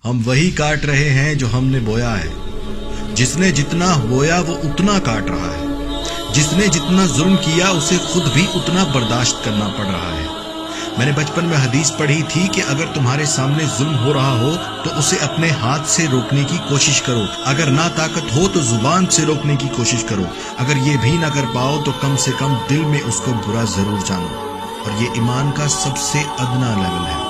ہم وہی کاٹ رہے ہیں جو ہم نے بویا ہے. جس نے جتنا بویا وہ اتنا کاٹ رہا ہے. جس نے جتنا ظلم کیا اسے خود بھی اتنا برداشت کرنا پڑ رہا ہے. میں نے بچپن میں حدیث پڑھی تھی کہ اگر تمہارے سامنے ظلم ہو رہا ہو تو اسے اپنے ہاتھ سے روکنے کی کوشش کرو. اگر نہ طاقت ہو تو زبان سے روکنے کی کوشش کرو. اگر یہ بھی نہ کر پاؤ تو کم سے کم دل میں اس کو برا ضرور جانو. اور یہ ایمان کا سب سے ادنا لیول ہے.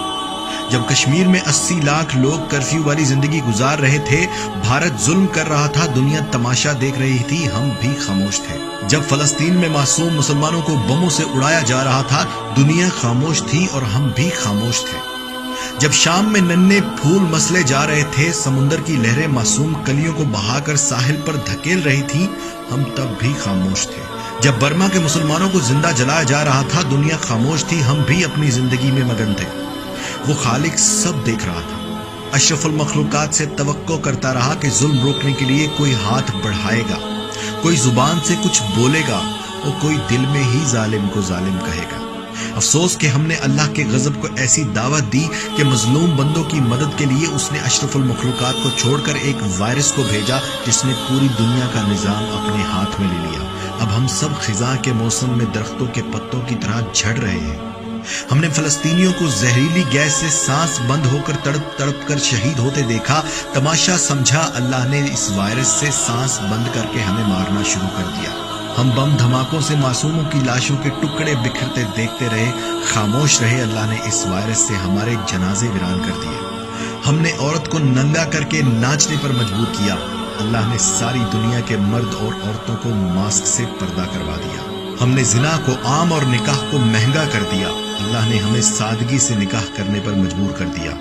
جب کشمیر میں 80 لاکھ لوگ کرفیو والی زندگی گزار رہے تھے، بھارت ظلم کر رہا تھا، دنیا تماشا دیکھ رہی تھی، ہم بھی خاموش تھے. جب فلسطین میں معصوم مسلمانوں کو بموں سے اڑایا جا رہا تھا، دنیا خاموش تھی اور ہم بھی خاموش تھے. جب شام میں ننھے پھول مسلے جا رہے تھے، سمندر کی لہریں معصوم کلیوں کو بہا کر ساحل پر دھکیل رہی تھی، ہم تب بھی خاموش تھے. جب برما کے مسلمانوں کو زندہ جلایا جا رہا تھا، دنیا خاموش تھی، ہم بھی اپنی زندگی میں مگن تھے. وہ خالق سب دیکھ رہا تھا. اشرف المخلوقات سے توقع کرتا رہا کہ ظلم روکنے کے لیے کوئی ہاتھ بڑھائے گا، کوئی زبان سے کچھ بولے گا اور کوئی دل میں ہی ظالم کو ظالم کہے گا. افسوس کہ ہم نے اللہ کے غضب کو ایسی دعوت دی کہ مظلوم بندوں کی مدد کے لیے اس نے اشرف المخلوقات کو چھوڑ کر ایک وائرس کو بھیجا جس نے پوری دنیا کا نظام اپنے ہاتھ میں لے لیا. اب ہم سب خزاں کے موسم میں درختوں کے پتوں کی طرح جھڑ رہے ہیں. ہم نے فلسطینیوں کو زہریلی گیس سے سانس بند ہو کر تڑپ تڑپ کر شہید ہوتے دیکھا. تماشا سمجھا، اللہ نے اس وائرس سے سانس بند کر کے ہمیں مارنا شروع کر دیا. ہم بم دھماکوں سے معصوموں کی لاشوں کے ٹکڑے بکھرتے دیکھتے رہے، خاموش رہے. اللہ نے اس وائرس سے ہمارے جنازے ویران کر دیے. ہم نے عورت کو ننگا کر کے ناچنے پر مجبور کیا. اللہ نے ساری دنیا کے مرد اور عورتوں کو ماسک سے پردہ کروا دیا. ہم نے زنا کو عام اور نکاح کو مہنگا کر دیا. اللہ نے ہمیں سادگی سے نکاح کرنے پر مجبور کر دیا.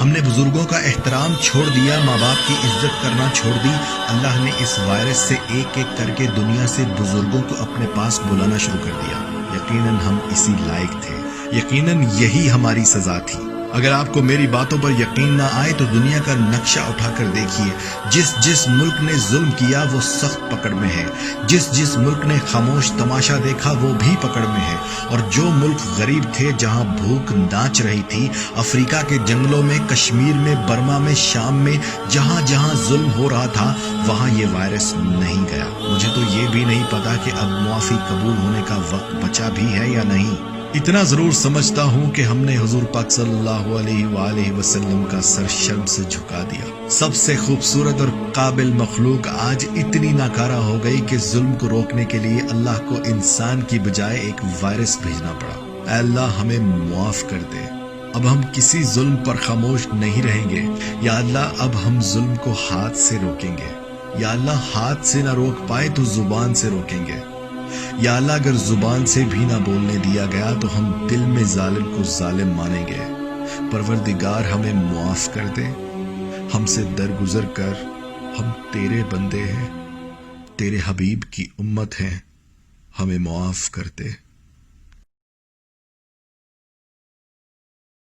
ہم نے بزرگوں کا احترام چھوڑ دیا، ماں باپ کی عزت کرنا چھوڑ دی. اللہ نے اس وائرس سے ایک ایک کر کے دنیا سے بزرگوں کو اپنے پاس بلانا شروع کر دیا. یقیناً ہم اسی لائق تھے، یقیناً یہی ہماری سزا تھی. اگر آپ کو میری باتوں پر یقین نہ آئے تو دنیا کا نقشہ اٹھا کر دیکھیے. جس جس ملک نے ظلم کیا وہ سخت پکڑ میں ہے. جس جس ملک نے خاموش تماشا دیکھا وہ بھی پکڑ میں ہے. اور جو ملک غریب تھے، جہاں بھوک ناچ رہی تھی، افریقہ کے جنگلوں میں، کشمیر میں، برما میں، شام میں، جہاں جہاں ظلم ہو رہا تھا وہاں یہ وائرس نہیں گیا. مجھے تو یہ بھی نہیں پتا کہ اب معافی قبول ہونے کا وقت بچا بھی ہے یا نہیں. اتنا ضرور سمجھتا ہوں کہ ہم نے حضور پاک صلی اللہ علیہ وآلہ وسلم کا سر شرم سے جھکا دیا. سب سے خوبصورت اور قابل مخلوق آج اتنی ناکارہ ہو گئی کہ ظلم کو روکنے کے لیے اللہ کو انسان کی بجائے ایک وائرس بھیجنا پڑا. اے اللہ ہمیں معاف کر دے. اب ہم کسی ظلم پر خاموش نہیں رہیں گے. یا اللہ اب ہم ظلم کو ہاتھ سے روکیں گے. یا اللہ ہاتھ سے نہ روک پائے تو زبان سے روکیں گے. یا اللہ اگر زبان سے بھی نہ بولنے دیا گیا تو ہم دل میں ظالم کو ظالم مانیں گے. پروردگار ہمیں معاف کر دے. ہم سے درگزر کر. ہم تیرے بندے ہیں، تیرے حبیب کی امت ہیں. ہمیں معاف کر دے.